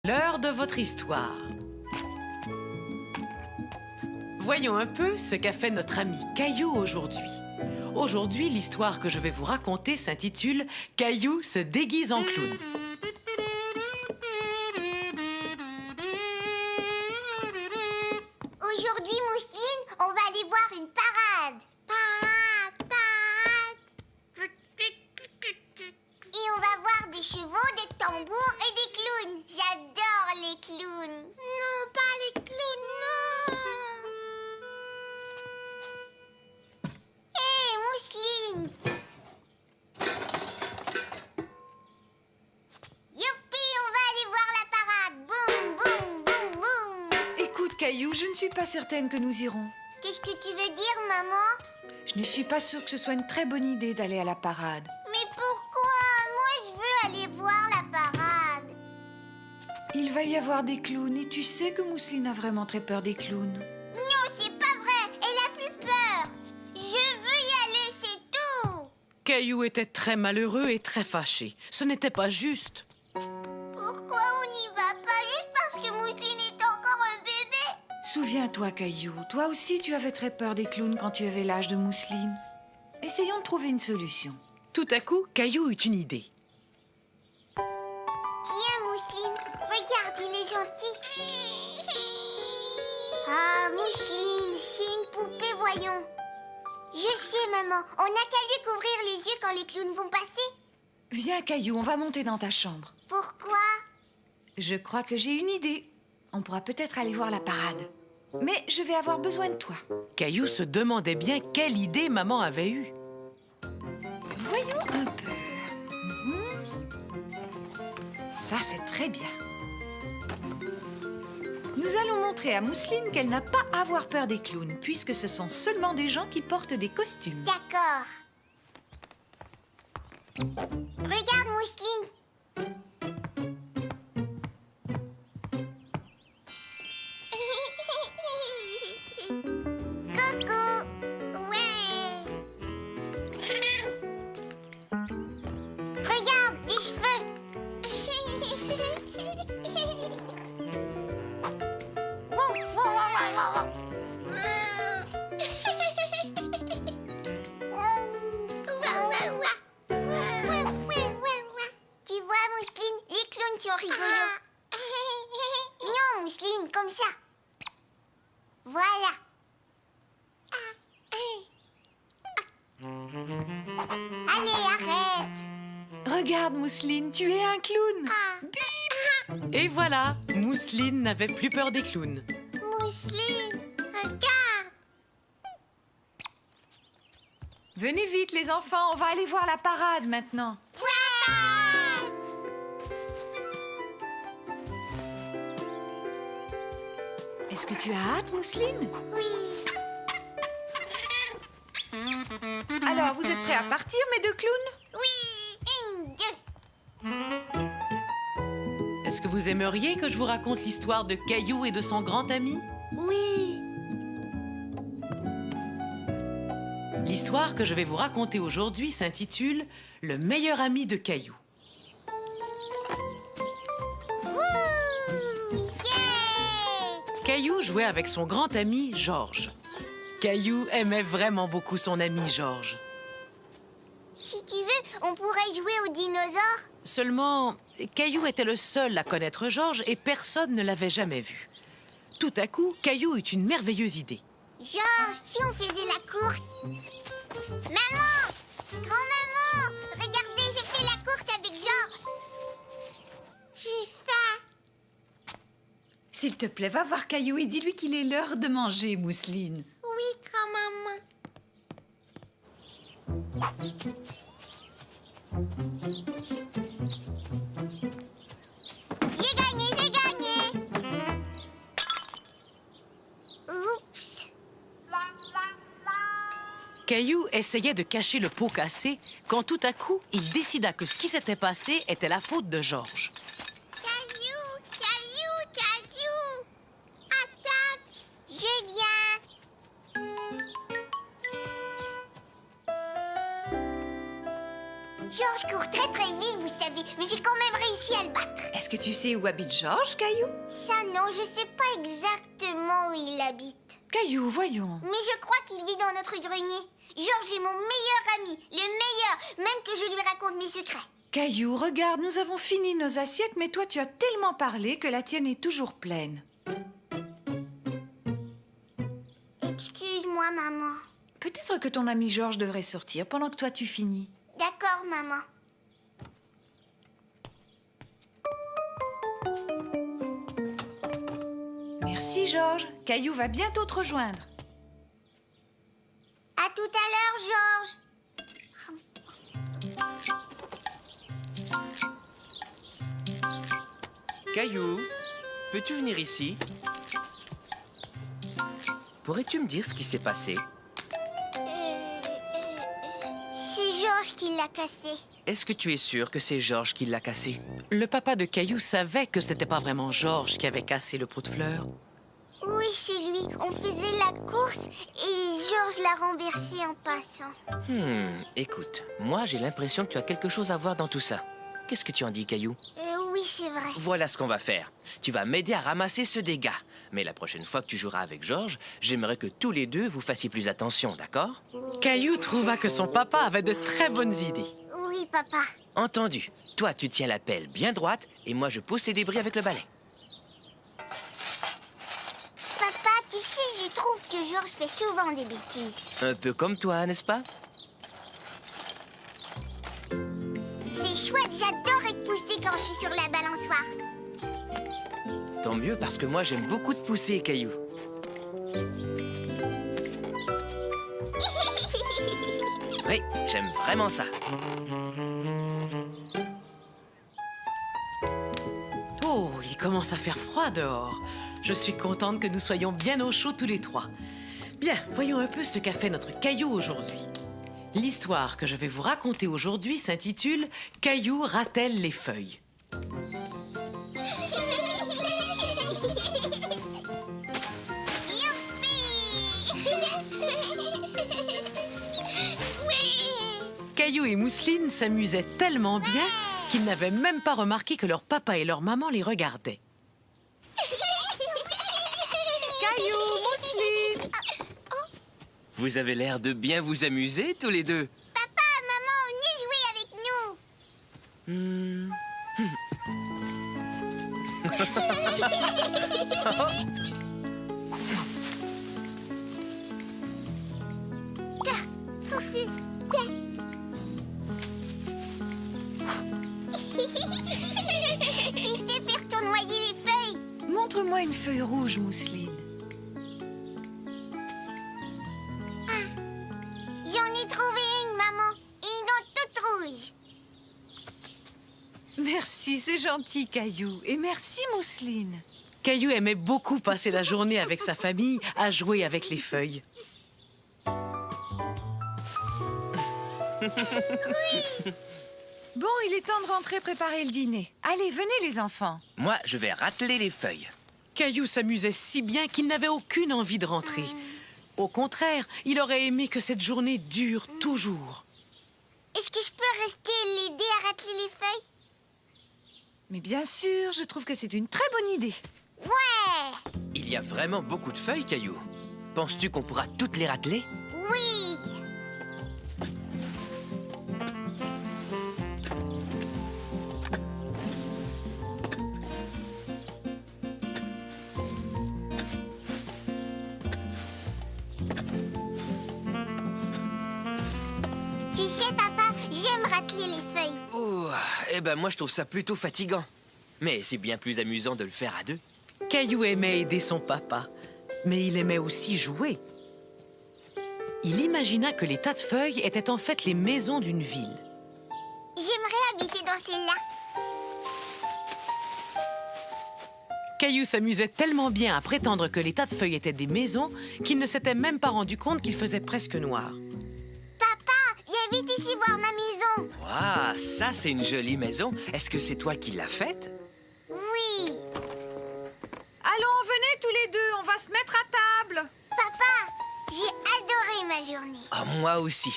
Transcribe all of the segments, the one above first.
L'heure de votre histoire. Voyons un peu ce qu'a fait notre ami Caillou aujourd'hui. Aujourd'hui, l'histoire que je vais vous raconter s'intitule « Caillou se déguise en clown ». Aujourd'hui, Mousseline, on va aller voir une parade. Parade, parade. Et on va voir des chevaux, des tambours et des clowns. J'adore les clowns. Non, pas les clowns, non. Hé, Mousseline. Youpi, on va aller voir la parade. Boum, boum, boum, boum. Écoute, Caillou, je ne suis pas certaine que nous irons. Qu'est-ce que tu veux dire, maman? Je ne suis pas sûre que ce soit une très bonne idée d'aller à la parade. Mais pourquoi? Moi, je veux aller voir la parade. Il va y avoir des clowns et tu sais que Mousseline a vraiment très peur des clowns. Non, c'est pas vrai. Elle a plus peur. Je veux y aller, c'est tout. Caillou était très malheureux et très fâché. Ce n'était pas juste. Pourquoi on n'y va pas juste parce que Mousseline est encore un bébé? Souviens-toi, Caillou, toi aussi tu avais très peur des clowns quand tu avais l'âge de Mousseline. Essayons de trouver une solution. Tout à coup, Caillou eut une idée. Tiens, Mousseline, regarde, il est gentil. Ah, Mousseline, c'est une poupée, voyons. Je sais, maman. On n'a qu'à lui couvrir les yeux quand les clowns vont passer. Viens, Caillou, on va monter dans ta chambre. Pourquoi? Je crois que j'ai une idée. On pourra peut-être aller voir la parade. Mais je vais avoir besoin de toi. Caillou se demandait bien quelle idée maman avait eue. Voyons un peu. Ça, c'est très bien. Nous allons montrer à Mousseline qu'elle n'a pas à avoir peur des clowns, puisque ce sont seulement des gens qui portent des costumes. D'accord. Regarde, Mousseline. Coucou. Ouais. Regarde, des cheveux. Ouf, ouf, ouf, ouf, ouf. Ouah, ouah, ouah. Ouah, ouah, ouah, ouah. Tu vois, Mousseline, les clowns sont rigolos. Non, Mousseline, comme ça. Voilà. Allez, arrête. Regarde, Mousseline, tu es un clown. Et voilà, Mousseline n'avait plus peur des clowns. Mousseline, regarde. Venez vite, les enfants, on va aller voir la parade maintenant. Ouais. Est-ce que tu as hâte, Mousseline? Oui. Alors, vous êtes prêts à partir, mes deux clowns? Oui. Une, deux. Est-ce que vous aimeriez que je vous raconte l'histoire de Caillou et de son grand ami? Oui. L'histoire que je vais vous raconter aujourd'hui s'intitule « Le meilleur ami de Caillou ». Wouh. Yeah. Caillou jouait avec son grand ami Georges. Caillou aimait vraiment beaucoup son ami Georges. Si tu veux, on pourrait jouer aux dinosaures. Seulement, Caillou était le seul à connaître Georges et personne ne l'avait jamais vu. Tout à coup, Caillou eut une merveilleuse idée. Georges, si on faisait la course. Maman! Grand-maman! Regardez, je fais la course avec Georges. J'ai faim. S'il te plaît, va voir Caillou et dis-lui qu'il est l'heure de manger, Mousseline. Oui, grand-maman. J'ai gagné, j'ai gagné. Oups. Caillou essayait de cacher le pot cassé quand tout à coup, il décida que ce qui s'était passé était la faute de Georges. Caillou, caillou, caillou. Attends, je viens. Georges court très très vite, vous savez, mais j'ai quand même réussi à le battre. Est-ce que tu sais où habite Georges, Caillou? Ça non, je sais pas exactement où il habite. Caillou, voyons. Mais je crois qu'il vit dans notre grenier. Georges est mon meilleur ami, le meilleur, même que je lui raconte mes secrets. Caillou, regarde, nous avons fini nos assiettes, mais toi, tu as tellement parlé que la tienne est toujours pleine. Excuse-moi, maman. Peut-être que ton ami Georges devrait sortir pendant que toi, tu finis. D'accord, maman. Merci, Georges. Caillou va bientôt te rejoindre. À tout à l'heure, Georges. Caillou, peux-tu venir ici? Pourrais-tu me dire ce qui s'est passé? C'est Georges qui l'a cassé. Est-ce que tu es sûr que c'est Georges qui l'a cassé? Le papa de Caillou savait que ce n'était pas vraiment Georges qui avait cassé le pot de fleurs. Oui, chez lui. On faisait la course et Georges l'a renversé en passant. Écoute, moi j'ai l'impression que tu as quelque chose à voir dans tout ça. Qu'est-ce que tu en dis, Caillou? Oui, c'est vrai. Voilà ce qu'on va faire. Tu vas m'aider à ramasser ce dégât. Mais la prochaine fois que tu joueras avec Georges, j'aimerais que tous les deux vous fassiez plus attention, d'accord? Caillou trouva que son papa avait de très bonnes idées. Oui, papa. Entendu. Toi, tu tiens la pelle bien droite et moi je pousse les débris avec le balai. Papa, tu sais, je trouve que Georges fait souvent des bêtises. Un peu comme toi, n'est-ce pas? C'est chouette, j'adore être poussée quand je suis sur la balançoire. Tant mieux parce que moi j'aime beaucoup te pousser, Caillou. Oui, j'aime vraiment ça. Oh, il commence à faire froid dehors. Je suis contente que nous soyons bien au chaud tous les trois. Bien, voyons un peu ce qu'a fait notre Caillou aujourd'hui. L'histoire que je vais vous raconter aujourd'hui s'intitule « Caillou ratelle les feuilles ». Caillou et Mousseline s'amusaient tellement bien qu'ils n'avaient même pas remarqué que leur papa et leur maman les regardaient. Caillou, Mousseline! Vous avez l'air de bien vous amuser tous les deux. Papa, maman, venez jouer avec nous. Tiens, Oupsie, tiens. Tu sais faire tournoyer les feuilles. Montre-moi une feuille rouge, Mousseline. J'en ai trouvé une, maman. Une autre toute rouge. Merci, c'est gentil, Caillou. Et merci, Mousseline. Caillou aimait beaucoup passer la journée avec sa famille à jouer avec les feuilles. Bon, il est temps de rentrer préparer le dîner. Allez, venez, les enfants. Moi, je vais rateler les feuilles. Caillou s'amusait si bien qu'il n'avait aucune envie de rentrer. Au contraire, il aurait aimé que cette journée dure toujours. Est-ce que je peux rester et l'aider à rateler les feuilles? Mais bien sûr, je trouve que c'est une très bonne idée. Ouais! Il y a vraiment beaucoup de feuilles, Caillou. Penses-tu qu'on pourra toutes les rateler? Oui! Tu sais, papa, j'aime rateler les feuilles. Oh, eh ben moi je trouve ça plutôt fatigant. Mais c'est bien plus amusant de le faire à deux. Caillou aimait aider son papa, mais il aimait aussi jouer. Il imagina que les tas de feuilles étaient en fait les maisons d'une ville. J'aimerais habiter dans celle-là. Caillou s'amusait tellement bien à prétendre que les tas de feuilles étaient des maisons qu'il ne s'était même pas rendu compte qu'il faisait presque noir. Papa, viens vite ici voir ma maison. Waouh, ça c'est une jolie maison. Est-ce que c'est toi qui l'as faite? Oui. Allons, venez tous les deux, on va se mettre à table. Papa, j'ai adoré ma journée. Oh, moi aussi.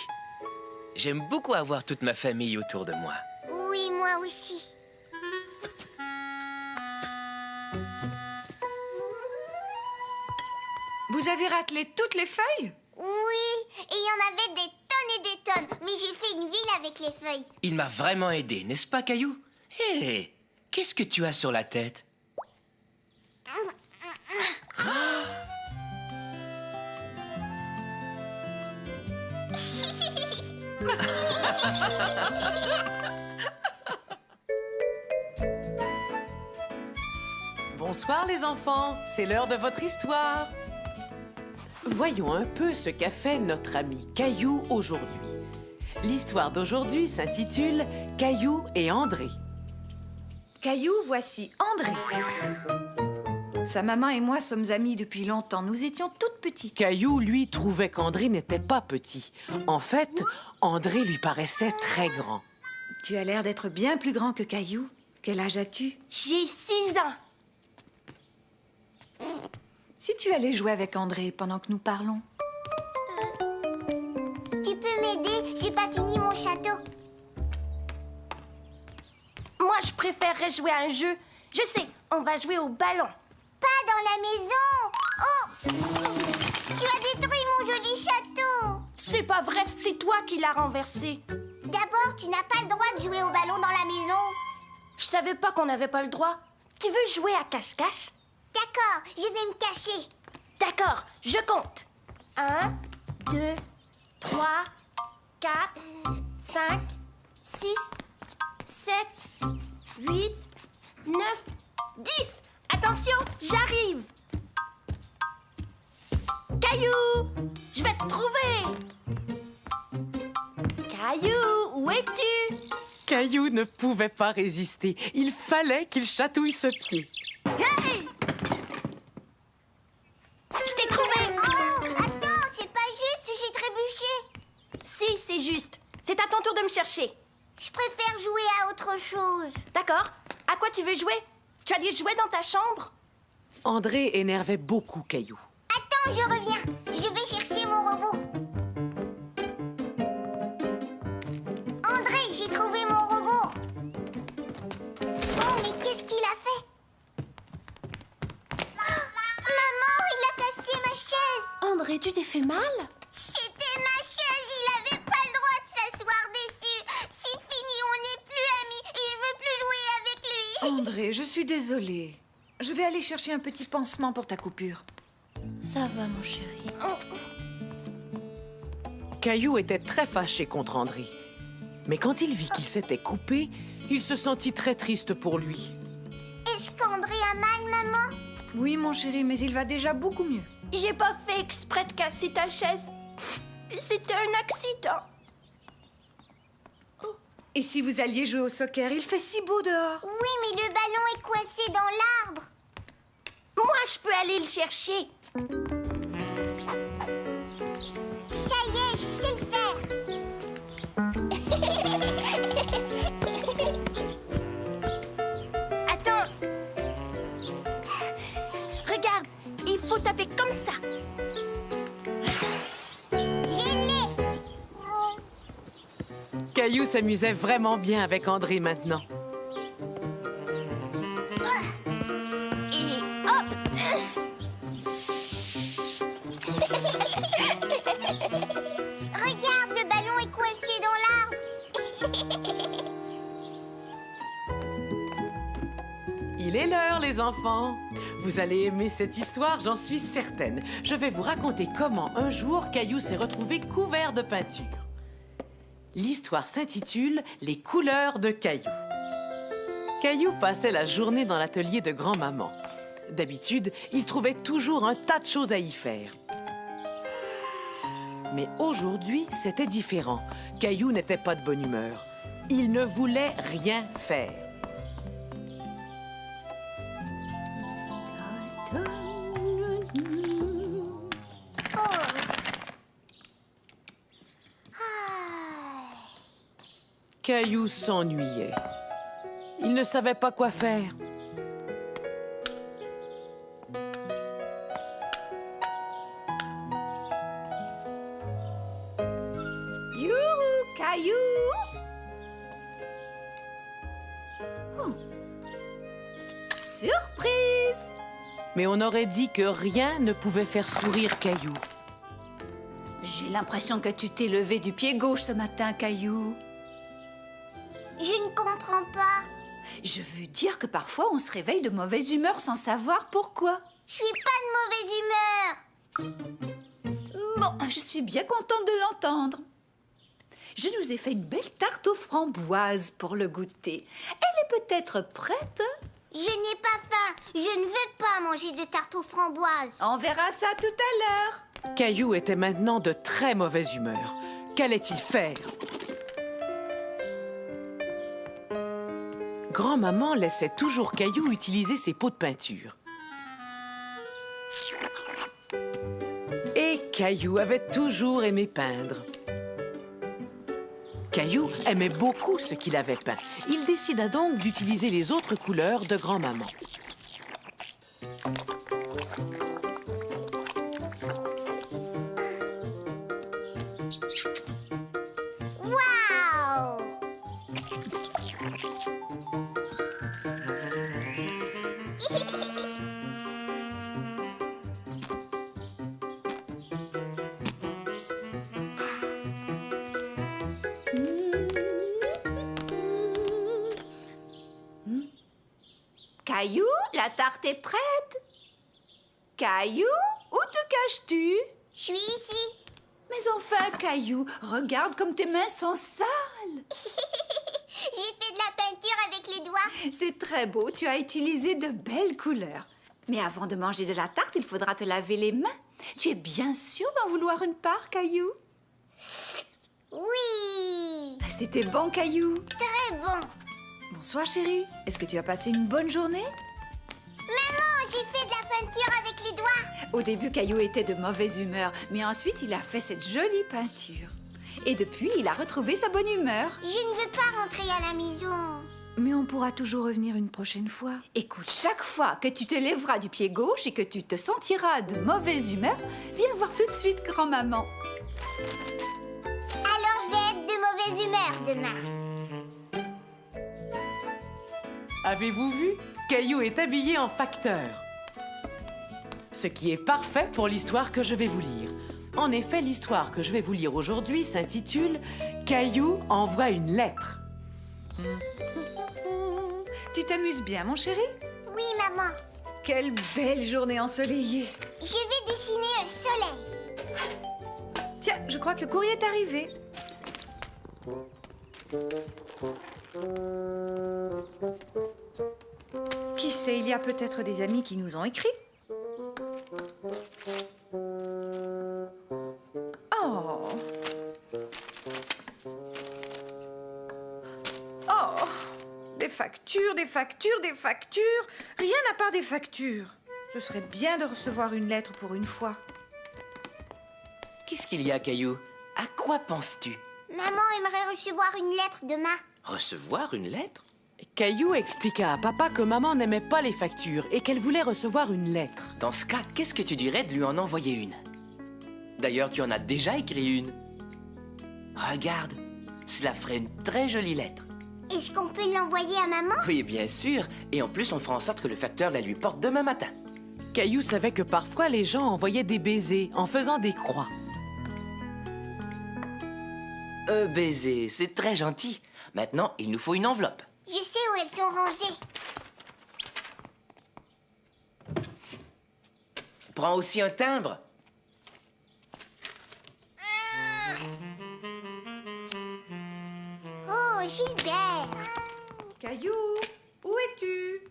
J'aime beaucoup avoir toute ma famille autour de moi. Oui, moi aussi. Vous avez raclé toutes les feuilles? Oui, et il y en avait des tonnes et des tonnes, mais j'ai fait une ville avec les feuilles. Il m'a vraiment aidé, n'est-ce pas, Caillou? Hé, qu'est-ce que tu as sur la tête? Bonsoir les enfants, c'est l'heure de votre histoire. Voyons un peu ce qu'a fait notre ami Caillou aujourd'hui. L'histoire d'aujourd'hui s'intitule Caillou et André. Caillou, voici André. Sa maman et moi sommes amis depuis longtemps. Nous étions toutes petites. Caillou, lui, trouvait qu'André n'était pas petit. En fait, André lui paraissait très grand. Tu as l'air d'être bien plus grand que Caillou. Quel âge as-tu? J'ai 6 ans. Si tu allais jouer avec André pendant que nous parlons. Tu peux m'aider? J'ai pas fini mon château. Moi, je préférerais jouer à un jeu. Je sais, on va jouer au ballon. Pas dans la maison. Oh! Tu as détruit mon joli château. C'est pas vrai, c'est toi qui l'as renversé. D'abord, tu n'as pas le droit de jouer au ballon dans la maison. Je savais pas qu'on n'avait pas le droit. Tu veux jouer à cache-cache? D'accord, je vais me cacher. D'accord, je compte. 1, 2, 3, 4, 5, 6, 7, 8, 9, 10. Attention, j'arrive. Caillou, je vais te trouver. Caillou, où es-tu? Caillou ne pouvait pas résister. Il fallait qu'il chatouille ce pied. Hey! Je t'ai trouvé. Oh, attends, c'est pas juste, j'ai trébuché. Si, c'est juste. C'est à ton tour de me chercher. Je préfère jouer à autre chose. D'accord. À quoi tu veux jouer? Tu as des jouets dans ta chambre? André énervait beaucoup Caillou. Attends, je reviens. Je vais chercher mon robot. André, j'ai trouvé mon robot. Oh, mais qu'est-ce qu'il a fait? Maman, il a cassé ma chaise. André, tu t'es fait mal? C'était ma chaise, il avait pas le droit de s'asseoir dessus. C'est fini, on n'est plus amis et je veux plus jouer avec lui. André, je suis désolée. Je vais aller chercher un petit pansement pour ta coupure. Ça va, mon chéri. Caillou était très fâché contre André. Mais quand il vit qu'il s'était coupé, il se sentit très triste pour lui. Est-ce qu'André a mal, maman? Oui, mon chéri, mais il va déjà beaucoup mieux. J'ai pas fait exprès de casser ta chaise. C'était un accident. Et si vous alliez jouer au soccer, il fait si beau dehors. Oui, mais le ballon est coincé dans l'arbre. Moi, je peux aller le chercher. Ça y est, je sais le faire. Attends. Regarde, il faut taper comme ça. Je l'ai. Caillou s'amusait vraiment bien avec André maintenant. Et hop. Regarde, le ballon est coincé dans l'arbre. Il est l'heure, les enfants. Vous allez aimer cette histoire, j'en suis certaine. Je vais vous raconter comment un jour Caillou s'est retrouvé couvert de peinture. L'histoire s'intitule « Les couleurs de Caillou ». Caillou passait la journée dans l'atelier de grand-maman. D'habitude, il trouvait toujours un tas de choses à y faire. Mais aujourd'hui, c'était différent. Caillou n'était pas de bonne humeur. Il ne voulait rien faire. Caillou s'ennuyait. Il ne savait pas quoi faire. Youhou, Caillou! Oh. Surprise! Mais on aurait dit que rien ne pouvait faire sourire Caillou. J'ai l'impression que tu t'es levé du pied gauche ce matin, Caillou. Je ne comprends pas. Je veux dire que parfois on se réveille de mauvaise humeur sans savoir pourquoi. Je suis pas de mauvaise humeur. Bon, je suis bien contente de l'entendre. Je nous ai fait une belle tarte aux framboises pour le goûter. Elle est peut-être prête? Je n'ai pas faim. Je ne veux pas manger de tarte aux framboises. On verra ça tout à l'heure. Caillou était maintenant de très mauvaise humeur. Qu'allait-il faire? Grand-maman laissait toujours Caillou utiliser ses pots de peinture. Et Caillou avait toujours aimé peindre. Caillou aimait beaucoup ce qu'il avait peint. Il décida donc d'utiliser les autres couleurs de grand-maman. Waouh! Caillou, la tarte est prête. Caillou, où te caches-tu? Je suis ici. Mais enfin, Caillou, regarde comme tes mains sont sales. J'ai fait de la peinture avec les doigts. C'est très beau, tu as utilisé de belles couleurs. Mais avant de manger de la tarte, il faudra te laver les mains. Tu es bien sûr d'en vouloir une part, Caillou? Oui. C'était bon, Caillou. Très bon. Bonsoir, chérie. Est-ce que tu as passé une bonne journée? Maman, j'ai fait de la peinture avec les doigts. Au début, Caillou était de mauvaise humeur, mais ensuite, il a fait cette jolie peinture. Et depuis, il a retrouvé sa bonne humeur. Je ne veux pas rentrer à la maison. Mais on pourra toujours revenir une prochaine fois. Écoute, chaque fois que tu te lèveras du pied gauche et que tu te sentiras de mauvaise humeur, viens voir tout de suite grand-maman. Alors je vais être de mauvaise humeur demain. Avez-vous vu? Caillou est habillé en facteur. Ce qui est parfait pour l'histoire que je vais vous lire. En effet, l'histoire que je vais vous lire aujourd'hui s'intitule « Caillou envoie une lettre ». Tu t'amuses bien, mon chéri? Oui, maman. Quelle belle journée ensoleillée. Je vais dessiner un soleil. Tiens, je crois que le courrier est arrivé. Qui sait, il y a peut-être des amis qui nous ont écrit. Oh. Oh. Des factures, des factures, des factures. Rien à part des factures. Ce serait bien de recevoir une lettre pour une fois. Qu'est-ce qu'il y a, Caillou? À quoi penses-tu? Maman aimerait recevoir une lettre demain. Recevoir une lettre? Caillou expliqua à papa que maman n'aimait pas les factures et qu'elle voulait recevoir une lettre. Dans ce cas, qu'est-ce que tu dirais de lui en envoyer une? D'ailleurs, tu en as déjà écrit une. Regarde, cela ferait une très jolie lettre. Est-ce qu'on peut l'envoyer à maman? Oui, bien sûr. Et en plus, on fera en sorte que le facteur la lui porte demain matin. Caillou savait que parfois les gens envoyaient des baisers en faisant des croix. Baiser, c'est très gentil. Maintenant, il nous faut une enveloppe. Je sais où elles sont rangées. Prends aussi un timbre. Oh, Gilbert. Caillou, où es-tu?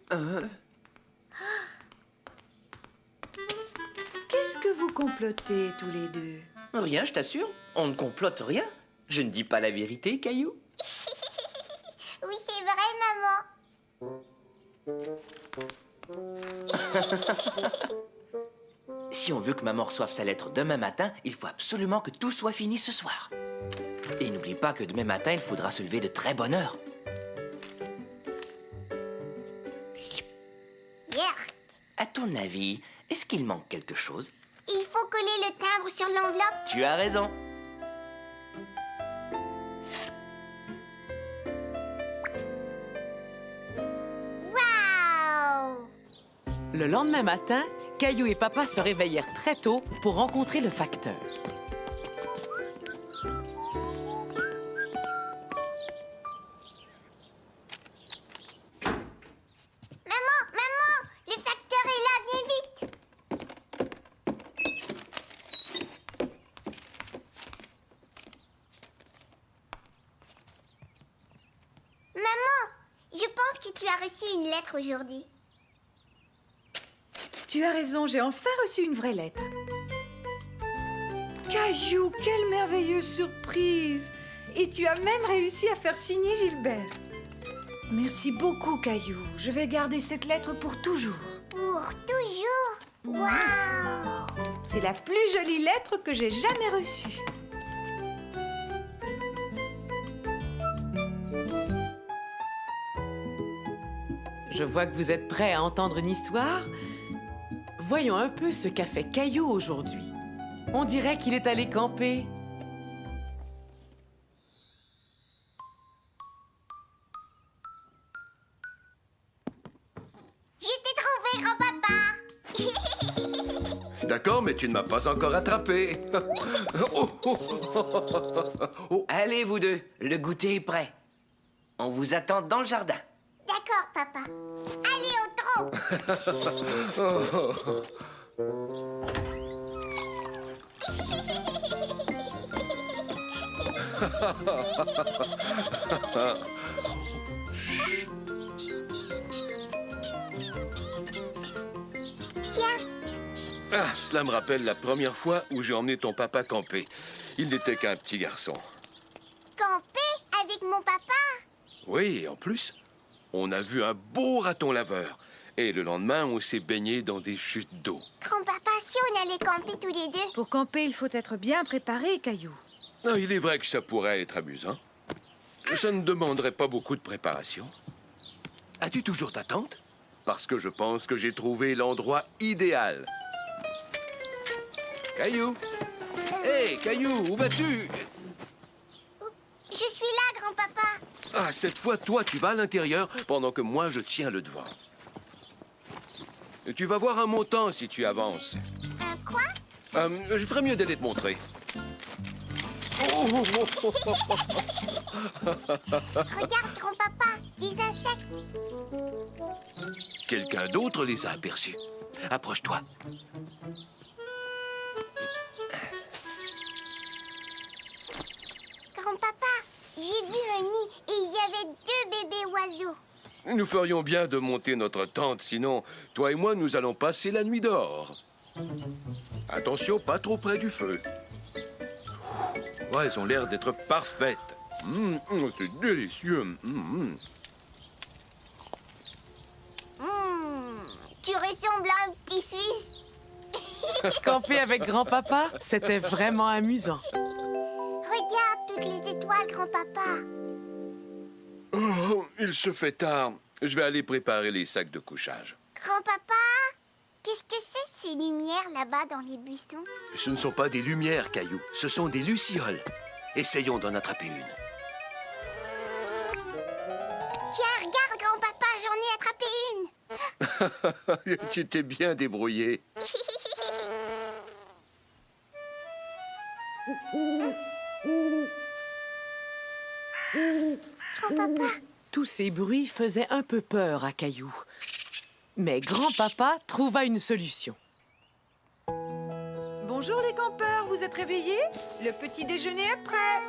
Qu'est-ce que vous complotez tous les deux? Rien, je t'assure. On ne complote rien. Je ne dis pas la vérité, Caillou. Oui, c'est vrai, maman. Si on veut que maman reçoive sa lettre demain matin, il faut absolument que tout soit fini ce soir. Et n'oublie pas que demain matin, il faudra se lever de très bonne heure. Yerk. À ton avis, est-ce qu'il manque quelque chose? Il faut coller le timbre sur l'enveloppe. Tu as raison. Le lendemain matin, Caillou et Papa se réveillèrent très tôt pour rencontrer le facteur. Maman, le facteur est là, viens vite. Maman, je pense que tu as reçu une lettre aujourd'hui. Tu as raison, j'ai enfin reçu une vraie lettre. Caillou, quelle merveilleuse surprise! Et tu as même réussi à faire signer Gilbert. Merci beaucoup, Caillou. Je vais garder cette lettre pour toujours. Pour toujours. Waouh! C'est la plus jolie lettre que j'ai jamais reçue. Je vois que vous êtes prêts à entendre une histoire. Voyons un peu ce qu'a fait Caillou aujourd'hui. On dirait qu'il est allé camper. Je t'ai trouvé, grand-papa. D'accord, mais tu ne m'as pas encore attrapé. Oh, oh, oh. Allez, vous deux, le goûter est prêt. On vous attend dans le jardin. D'accord, papa. Allez, au trot. Tiens, Ah, cela me rappelle la première fois où j'ai emmené ton papa camper. Il n'était qu'un petit garçon. camper avec mon papa. Oui, et en plus, on a vu un beau raton laveur. Et le lendemain, on s'est baigné dans des chutes d'eau. Grand-papa, si on allait camper tous les deux. Pour camper, il faut être bien préparé, Caillou. Ah, il est vrai que ça pourrait être amusant. Ça ne demanderait pas beaucoup de préparation. As-tu toujours ta tente? Parce que je pense que j'ai trouvé l'endroit idéal. Caillou! Hé, Caillou, où vas-tu? Je suis là, grand-papa. Ah, cette fois, toi, tu vas à l'intérieur pendant que moi, je tiens le devant. Et tu vas voir un montant si tu avances. Un quoi? Je ferais mieux d'aller te montrer. Oh, oh, oh, oh, oh. Regarde, grand-papa, des insectes. Quelqu'un d'autre les a aperçus. Approche-toi. Grand-papa, j'ai vu un nid et il y avait 2 bébés oiseaux. Nous ferions bien de monter notre tente, sinon, toi et moi, nous allons passer la nuit dehors. Attention, pas trop près du feu. Ouais, elles ont l'air d'être parfaites. C'est délicieux. Tu ressembles à un petit Suisse. Camper avec grand-papa, c'était vraiment amusant. Regarde toutes les étoiles, grand-papa. Oh, il se fait tard. Je vais aller préparer les sacs de couchage. Grand-papa, qu'est-ce que c'est ces lumières là-bas dans les buissons? Ce ne sont pas des lumières, Caillou. Ce sont des lucioles. Essayons d'en attraper une. Tiens, regarde, grand-papa, j'en ai attrapé une. Tu t'es bien débrouillé. Grand-papa, Tous ces bruits faisaient un peu peur à Caillou. Mais grand-papa trouva une solution. Bonjour les campeurs, vous êtes réveillés? Le petit déjeuner est prêt.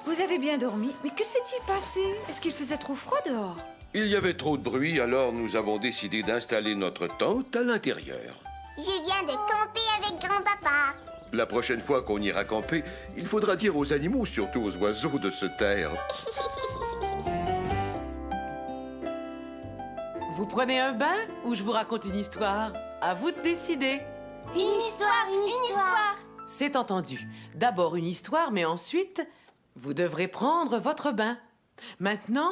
Vous avez bien dormi? Mais que s'est-il passé? Est-ce qu'il faisait trop froid dehors? Il y avait trop de bruit, alors nous avons décidé d'installer notre tente à l'intérieur. je viens de camper avec grand-papa. La prochaine fois qu'on ira camper, il faudra dire aux animaux, surtout aux oiseaux, de se taire. Vous prenez un bain ou je vous raconte une histoire? À vous de décider. Une histoire. C'est entendu. D'abord une histoire, mais ensuite, vous devrez prendre votre bain. Maintenant,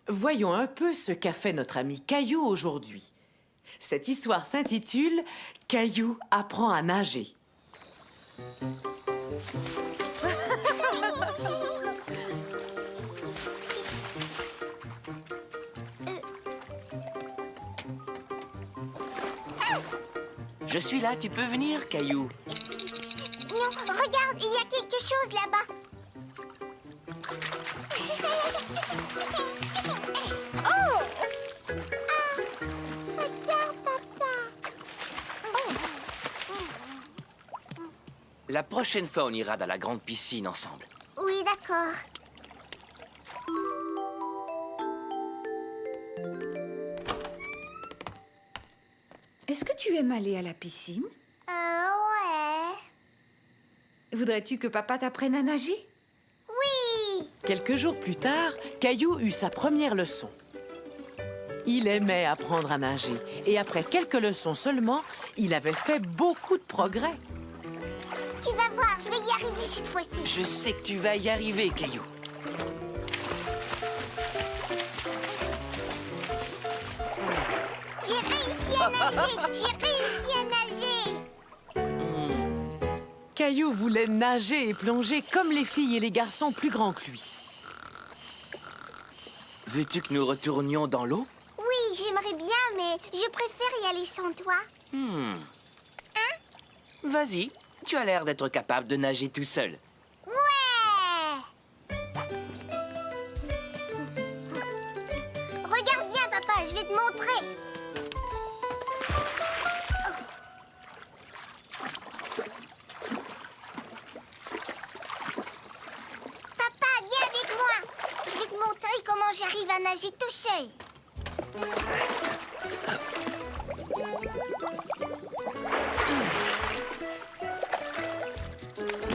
voyons un peu ce qu'a fait notre ami Caillou aujourd'hui. Cette histoire s'intitule « Caillou apprend à nager ». Je suis là, tu peux venir, Caillou. Non, regarde, il y a quelque chose là-bas. Oh! Regarde, papa. La prochaine fois, on ira dans la grande piscine ensemble. Oui, d'accord. Est-ce que tu aimes aller à la piscine? Ouais. Voudrais-tu que papa t'apprenne à nager? Oui. Quelques jours plus tard, Caillou eut sa première leçon. Il aimait apprendre à nager et après quelques leçons seulement, il avait fait beaucoup de progrès. Tu vas voir, je vais y arriver cette fois-ci. Je sais que tu vas y arriver, Caillou. J'ai réussi à nager. J'ai réussi à nager. Caillou voulait nager et plonger comme les filles et les garçons plus grands que lui. Veux-tu que nous retournions dans l'eau? Oui, j'aimerais bien, mais je préfère y aller sans toi. Vas-y, tu as l'air d'être capable de nager tout seul. Ouais. Regarde bien, papa, je vais te montrer. Papa, viens avec moi. Je vais te montrer comment j'arrive à nager tout seul.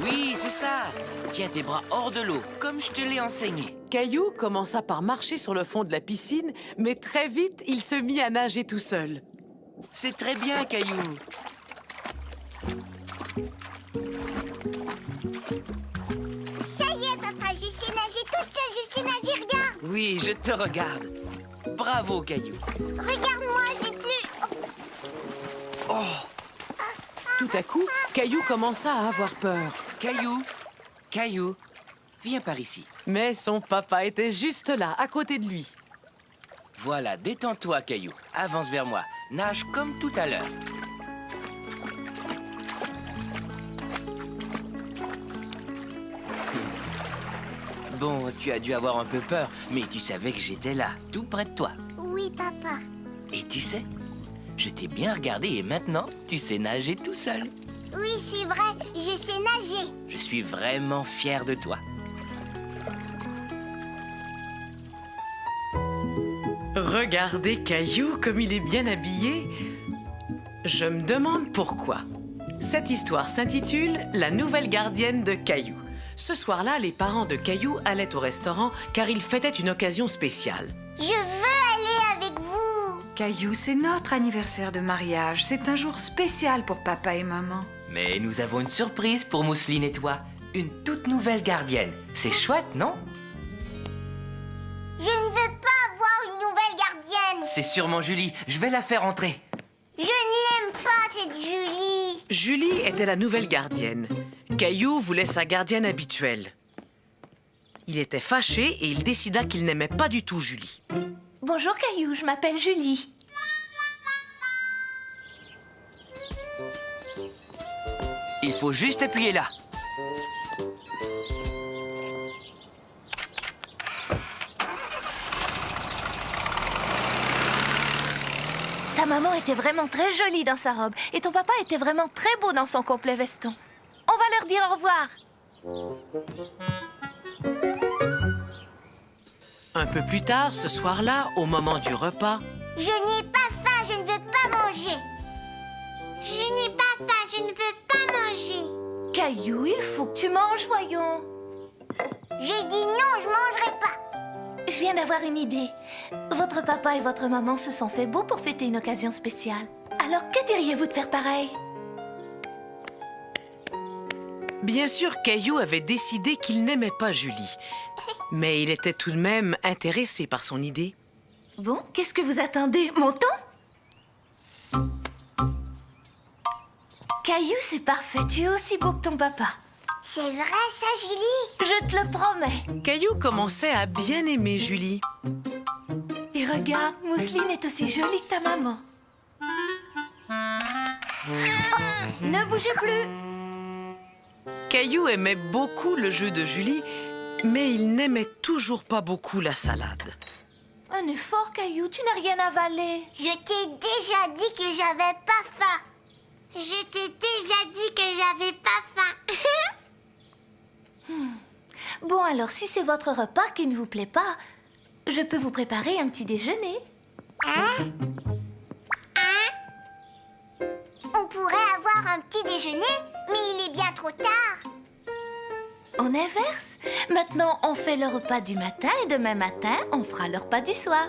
Oui, c'est ça. Tiens tes bras hors de l'eau, comme je te l'ai enseigné. Caillou commença par marcher sur le fond de la piscine, mais très vite, il se mit à nager tout seul. C'est très bien, Caillou. Ça y est, papa, je sais nager tout seul, je sais nager, regarde. Oui, je te regarde. Bravo, Caillou. Regarde-moi, j'ai plus... Tout à coup, Caillou commença à avoir peur. Caillou, Caillou, viens par ici. Mais son papa était juste là, à côté de lui. Voilà, détends-toi, Caillou. Avance vers moi. Nage comme tout à l'heure. Bon, tu as dû avoir un peu peur, mais tu savais que j'étais là, tout près de toi. Oui, papa. Et tu sais, je t'ai bien regardé et maintenant, tu sais nager tout seul. Oui, c'est vrai, je sais nager. Je suis vraiment fier de toi. Regardez Caillou comme il est bien habillé. Je me demande pourquoi. Cette histoire s'intitule « La nouvelle gardienne de Caillou ». Ce soir-là, les parents de Caillou allaient au restaurant car ils fêtaient une occasion spéciale. Je veux aller avec vous. Caillou, c'est notre anniversaire de mariage. C'est un jour spécial pour papa et maman. Mais nous avons une surprise pour Mousseline et toi. Une toute nouvelle gardienne. C'est chouette, non? Je ne veux pas avoir une nouvelle gardienne. C'est sûrement Julie. Je vais la faire entrer. Je ne l'aime pas, cette Julie. Julie était la nouvelle gardienne. Caillou voulait sa gardienne habituelle. Il était fâché et il décida qu'il n'aimait pas du tout Julie. Bonjour Caillou, je m'appelle Julie. Il faut juste appuyer là. Ta maman était vraiment très jolie dans sa robe et ton papa était vraiment très beau dans son complet veston. On va leur dire au revoir. Un peu plus tard, ce soir-là, au moment du repas, Je n'ai pas faim, je ne veux pas manger. Je n'ai pas faim, je ne veux pas manger. Caillou, il faut que tu manges, voyons. J'ai dit non, je mangerai pas. Je viens d'avoir une idée. Votre papa et votre maman se sont fait beaux pour fêter une occasion spéciale. Alors, que diriez-vous de faire pareil? bien sûr, Caillou avait décidé qu'il n'aimait pas Julie. Mais il était tout de même intéressé par son idée. Bon, qu'est-ce que vous attendez? Montons? Caillou, c'est parfait. Tu es aussi beau que ton papa. C'est vrai ça, Julie? Je te le promets. Caillou commençait à bien aimer Julie. Et regarde, Mousseline est aussi jolie que ta maman. Ne bougez plus. Caillou aimait beaucoup le jeu de Julie, mais il n'aimait toujours pas beaucoup la salade. Un effort, Caillou, tu n'as rien avalé. Je t'ai déjà dit que j'avais pas faim. Je t'ai déjà dit que j'avais pas faim. Bon, alors, si c'est votre repas qui ne vous plaît pas, je peux vous préparer un petit déjeuner. On pourrait avoir un petit déjeuner, mais il est bien trop tard. On inverse. Maintenant, on fait le repas du matin et demain matin, on fera le repas du soir.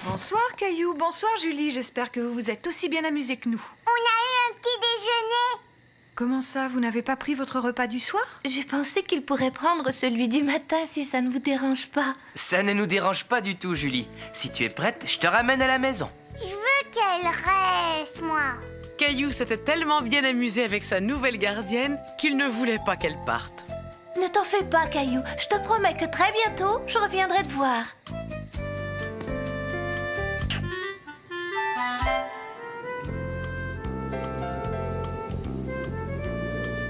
Bonsoir Caillou, bonsoir Julie, j'espère que vous vous êtes aussi bien amusés que nous. On a eu un petit déjeuner. Comment ça, vous n'avez pas pris votre repas du soir? J'ai pensé qu'il pourrait prendre celui du matin si ça ne vous dérange pas. Ça ne nous dérange pas du tout, Julie. Si tu es prête, je te ramène à la maison. Je veux qu'elle reste, moi. Caillou s'était tellement bien amusé avec sa nouvelle gardienne qu'il ne voulait pas qu'elle parte. Ne t'en fais pas, Caillou. Je te promets que très bientôt, je reviendrai te voir.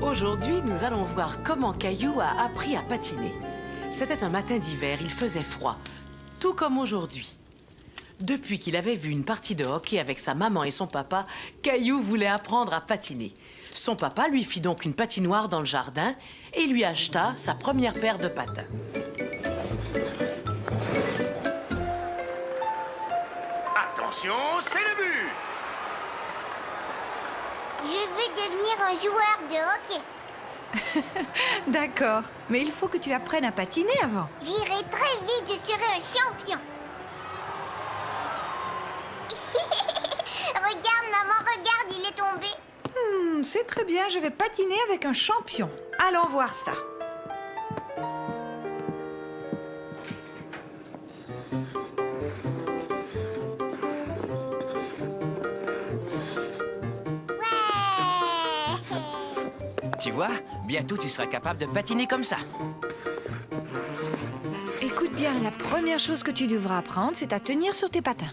Aujourd'hui, nous allons voir comment Caillou a appris à patiner. C'était un matin d'hiver, il faisait froid, tout comme aujourd'hui. Depuis qu'il avait vu une partie de hockey avec sa maman et son papa, Caillou voulait apprendre à patiner. Son papa lui fit donc une patinoire dans le jardin et lui acheta sa première paire de patins. Attention, c'est le but! Je veux devenir un joueur de hockey. D'accord, mais il faut que tu apprennes à patiner avant. J'irai très vite, je serai un champion. Regarde, maman, regarde, il est tombé. C'est très bien, je vais patiner avec un champion. Allons voir ça. Ouais. Tu vois, bientôt tu seras capable de patiner comme ça. Écoute bien, la première chose que tu devras apprendre, c'est à tenir sur tes patins.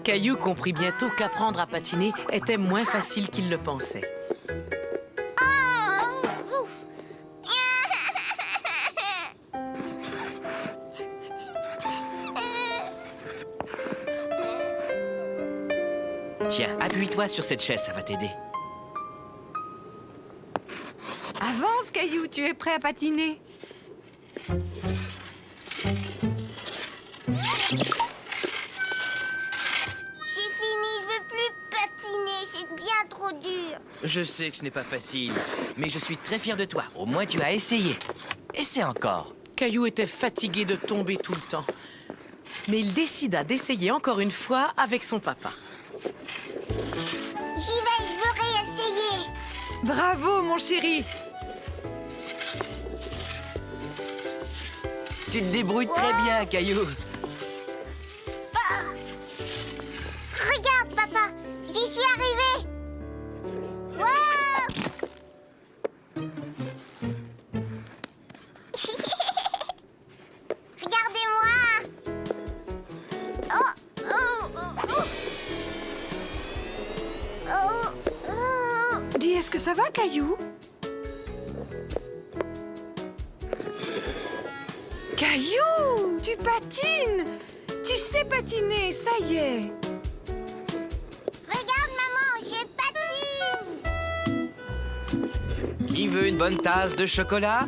Caillou comprit bientôt qu'apprendre à patiner était moins facile qu'il le pensait. Oh, ouf. Tiens, appuie-toi sur cette chaise, ça va t'aider. Avance Caillou, tu es prêt à patiner? J'ai fini, je veux plus patiner, c'est bien trop dur. Je sais que ce n'est pas facile, mais je suis très fier de toi. Au moins, tu as essayé. Essaie encore. Caillou était fatigué de tomber tout le temps. Mais il décida d'essayer encore une fois avec son papa. J'y vais, je veux réessayer. Bravo mon chéri! Tu te débrouilles très bien, Caillou. Regarde, papa, j'y suis arrivée. Wow. Regardez-moi. Oh, oh, oh, oh. Oh, oh. Dis, est-ce que ça va Caillou? Caillou, tu patines! Tu sais patiner, ça y est! Regarde, maman, je patine. Qui veut une bonne tasse de chocolat?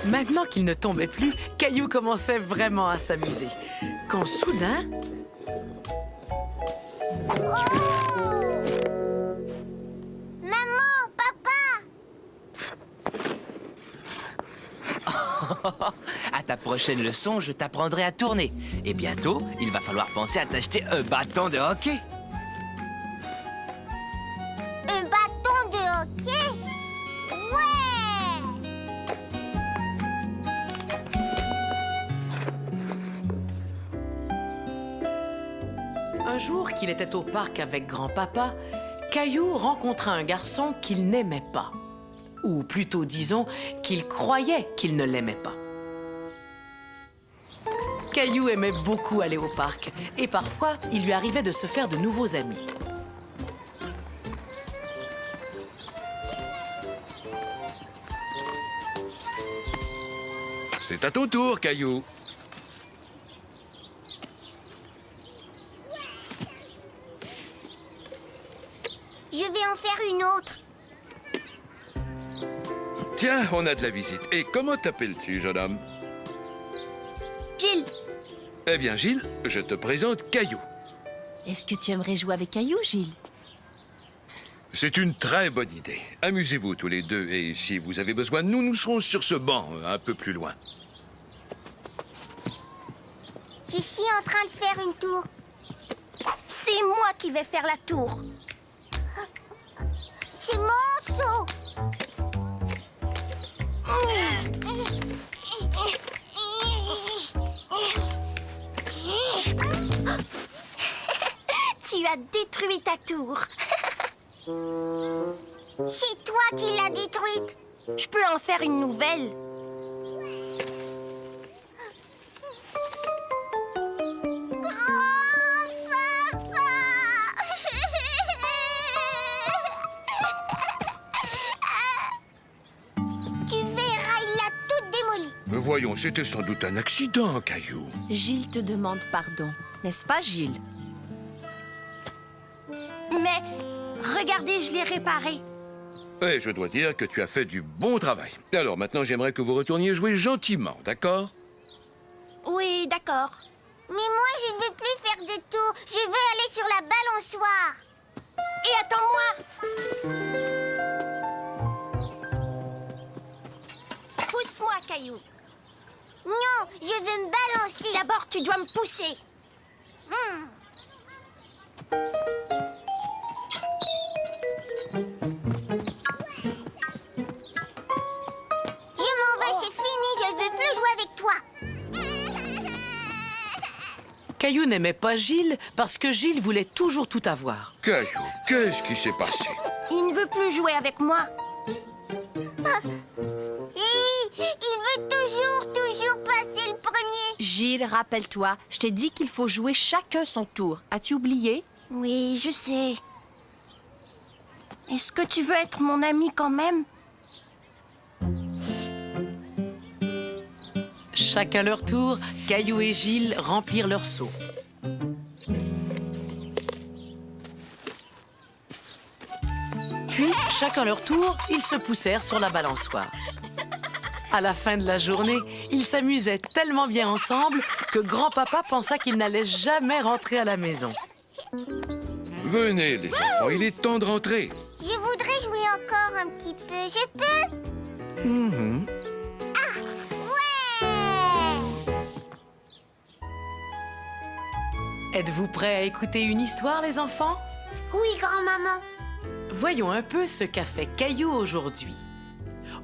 Maintenant qu'il ne tombait plus, Caillou commençait vraiment à s'amuser. Quand soudain, Maman, papa. À ta prochaine leçon, je t'apprendrai à tourner. Et bientôt, il va falloir penser à t'acheter un bâton de hockey. Un bâton de hockey. Ouais. un jour qu'il était au parc avec grand-papa, Caillou rencontra un garçon qu'il n'aimait pas. Ou plutôt, disons, qu'il croyait qu'il ne l'aimait pas. Caillou aimait beaucoup aller au parc et parfois, il lui arrivait de se faire de nouveaux amis. C'est à ton tour, Caillou. Je vais en faire une autre. Tiens, on a de la visite. Et comment t'appelles-tu, jeune homme? Gilles, Eh bien, Gilles, je te présente Caillou. est-ce que tu aimerais jouer avec Caillou, Gilles? C'est une très bonne idée. Amusez-vous tous les deux. Et si vous avez besoin de nous, nous serons sur ce banc, un peu plus loin. Je suis en train de faire une tour. C'est moi qui vais faire la tour. C'est mon saut. Tu as détruit ta tour. C'est toi qui l'as détruite. Je peux en faire une nouvelle. Tu verras, il l'a toute démolie. Mais voyons, c'était sans doute un accident, Caillou. Gilles te demande pardon, n'est-ce pas, Gilles? Mais regardez, je l'ai réparé. Et je dois dire que tu as fait du bon travail. Alors maintenant, j'aimerais que vous retourniez jouer gentiment, d'accord? Oui, d'accord. Mais moi, je ne veux plus faire de tour. Je veux aller sur la balançoire. Et attends-moi. Pousse-moi, Caillou. Non, je veux me balancer. D'abord, tu dois me pousser. Je m'en vais, c'est fini. Je ne veux plus jouer avec toi. Caillou n'aimait pas Gilles parce que Gilles voulait toujours tout avoir. Caillou, qu'est-ce qui s'est passé? Il ne veut plus jouer avec moi. Et oui, il veut toujours passer le premier. Gilles, rappelle-toi, je t'ai dit qu'il faut jouer chacun son tour. As-tu oublié? Oui, je sais. Est-ce que tu veux être mon ami quand même? Chacun leur tour, Caillou et Gilles remplirent leur seau. Puis, chacun leur tour, ils se poussèrent sur la balançoire. À la fin de la journée, ils s'amusaient tellement bien ensemble que grand-papa pensa qu'il n'allait jamais rentrer à la maison. Venez, les enfants, il est temps de rentrer. Je voudrais jouer encore un petit peu. Je peux? Ouais! Êtes-vous prêts à écouter une histoire, les enfants? Oui, grand-maman. Voyons un peu ce qu'a fait Caillou aujourd'hui.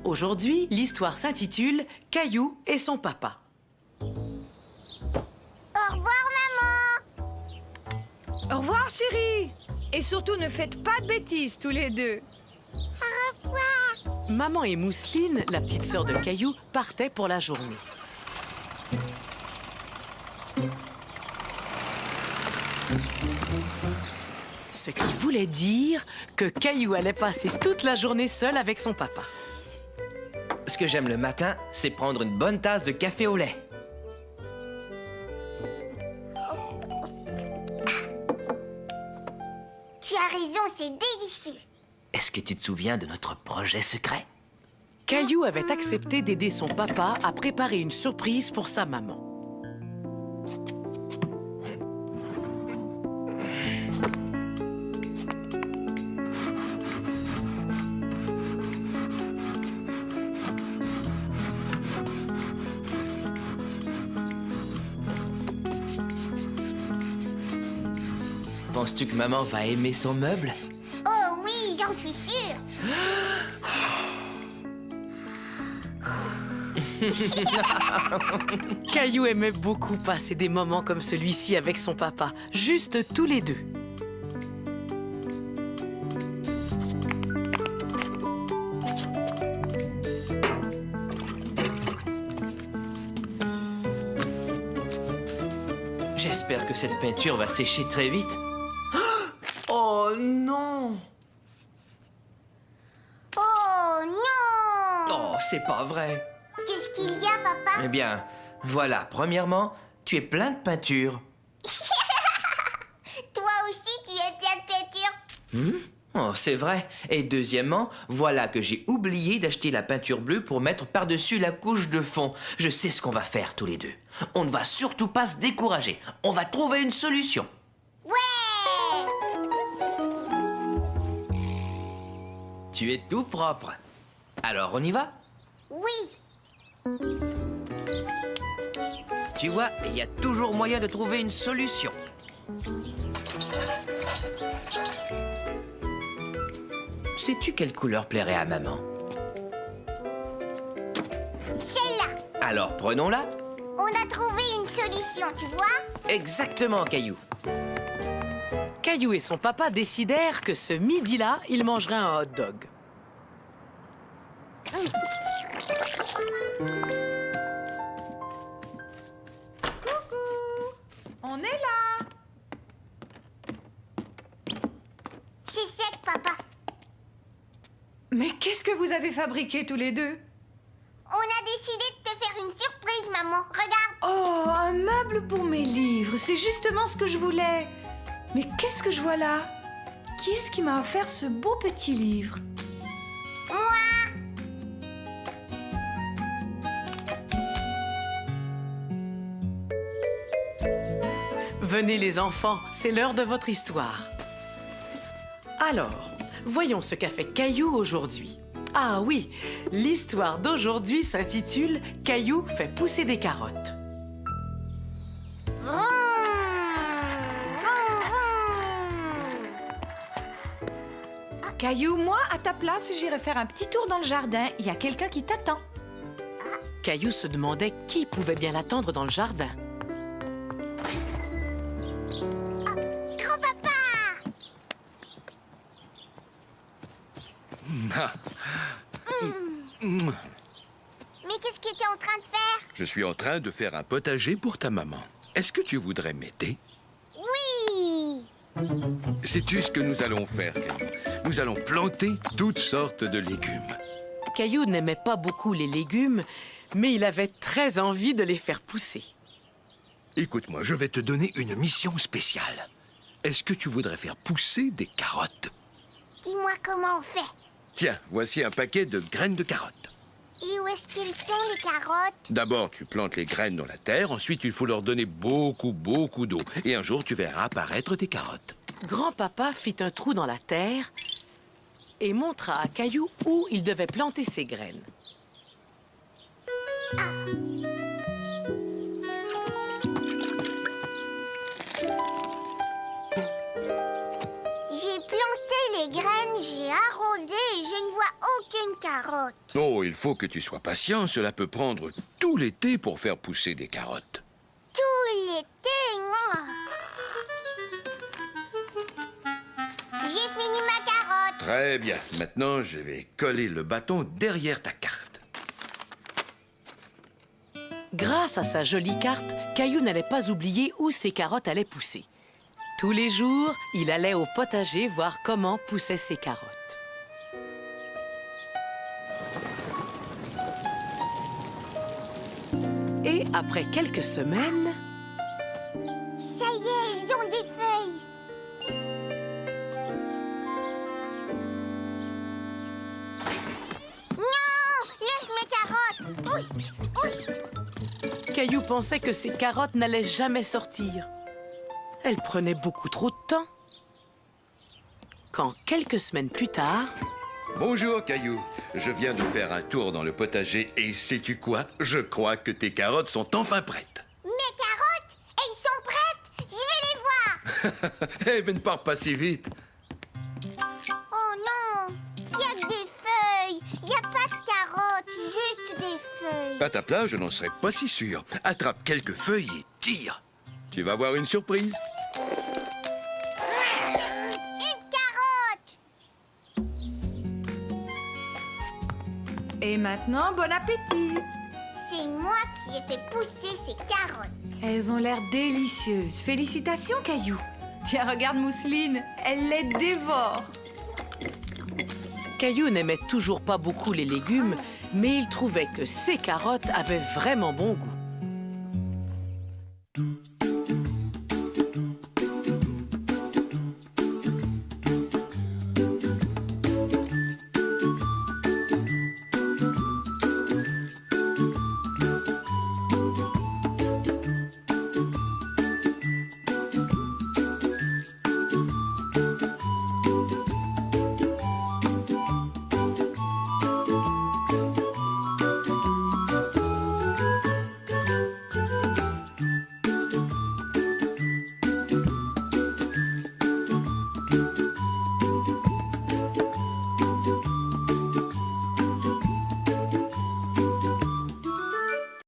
Aujourd'hui, l'histoire s'intitule « Caillou et son papa ». Au revoir, maman. Au revoir, chérie. Et surtout, ne faites pas de bêtises, tous les deux. Au revoir. Maman et Mousseline, la petite sœur de Caillou, partaient pour la journée. Ce qui voulait dire que Caillou allait passer toute la journée seul avec son papa. Ce que j'aime le matin, c'est prendre une bonne tasse de café au lait. Tu as raison, c'est délicieux. Est-ce que tu te souviens de notre projet secret? Caillou avait accepté d'aider son papa à préparer une surprise pour sa maman. Penses-tu que maman va aimer son meuble? Oh oui, j'en suis sûre. Caillou aimait beaucoup passer des moments comme celui-ci avec son papa, juste tous les deux. J'espère que cette peinture va sécher très vite. Oh non! Oh non! Oh, c'est pas vrai. Qu'est-ce qu'il y a, papa? Eh bien, voilà, premièrement, tu es plein de peinture. Toi aussi, tu es plein de peinture. Oh, c'est vrai. Et deuxièmement, voilà que j'ai oublié d'acheter la peinture bleue pour mettre par-dessus la couche de fond. Je sais ce qu'on va faire tous les deux. On ne va surtout pas se décourager. On va trouver une solution. Ouais! Tu es tout propre. Alors, on y va? Oui. Tu vois, il y a toujours moyen de trouver une solution. Sais-tu quelle couleur plairait à maman? Celle-là. Alors, prenons-la. On a trouvé une solution, tu vois? Exactement, Caillou. Caillou et son papa décidèrent que ce midi-là, ils mangeraient un hot dog. On est là. C'est sec, papa. Mais qu'est-ce que vous avez fabriqué tous les deux? On a décidé de te faire une surprise, maman. Regarde. Oh, un meuble pour mes livres. C'est justement ce que je voulais. Mais qu'est-ce que je vois là? Qui est-ce qui m'a offert ce beau petit livre? Moi. Venez les enfants, c'est l'heure de votre histoire. Alors, voyons ce qu'a fait Caillou aujourd'hui. Ah oui, l'histoire d'aujourd'hui s'intitule « Caillou fait pousser des carottes ». Vroom, vroom, vroom. Caillou, moi, à ta place, j'irai faire un petit tour dans le jardin. Il y a quelqu'un qui t'attend. Caillou se demandait qui pouvait bien l'attendre dans le jardin. Grand-papa. Mais qu'est-ce que tu es en train de faire? Je suis en train de faire un potager pour ta maman. Est-ce que tu voudrais m'aider? Oui. Sais-tu ce que nous allons faire, Caillou? Nous allons planter toutes sortes de légumes. Caillou n'aimait pas beaucoup les légumes, mais il avait très envie de les faire pousser. Écoute-moi, je vais te donner une mission spéciale. Est-ce que tu voudrais faire pousser des carottes? Dis-moi comment on fait. Tiens, voici un paquet de graines de carottes. Et où est-ce qu'elles sont, les carottes? D'abord, tu plantes les graines dans la terre. Ensuite, il faut leur donner beaucoup d'eau. Et un jour, tu verras apparaître tes carottes. Grand-papa fit un trou dans la terre et montra à Caillou où il devait planter ses graines. J'ai planté les graines, j'ai arrosé et je ne vois aucune carotte. Oh, il faut que tu sois patient. Cela peut prendre tout l'été pour faire pousser des carottes. Tout l'été, moi. J'ai fini ma carotte. Très bien. Maintenant, je vais coller le bâton derrière ta carte. Grâce à sa jolie carte, Caillou n'allait pas oublier où ses carottes allaient pousser. Tous les jours, il allait au potager voir comment poussaient ses carottes. Et après quelques semaines, Ça y est, ils ont des feuilles. Non, laisse mes carottes. Ouch. Caillou pensait que ses carottes n'allaient jamais sortir. Elles prenaient beaucoup trop de temps. Quand quelques semaines plus tard, Bonjour, Caillou. Je viens de faire un tour dans le potager et sais-tu quoi? Je crois que tes carottes sont enfin prêtes. Mes carottes, elles sont prêtes. Je vais les voir. Eh, mais ne pars pas si vite. Oh non, il y a que des feuilles. Il n'y a pas de carottes, juste des feuilles. À ta place, je n'en serais pas si sûr. Attrape quelques feuilles et tire. Tu vas voir une surprise. Une carotte. Et maintenant, bon appétit. C'est moi qui ai fait pousser ces carottes. Elles ont l'air délicieuses. Félicitations, Caillou. Tiens, regarde Mousseline, elle les dévore. Caillou n'aimait toujours pas beaucoup les légumes, mais il trouvait que ces carottes avaient vraiment bon goût.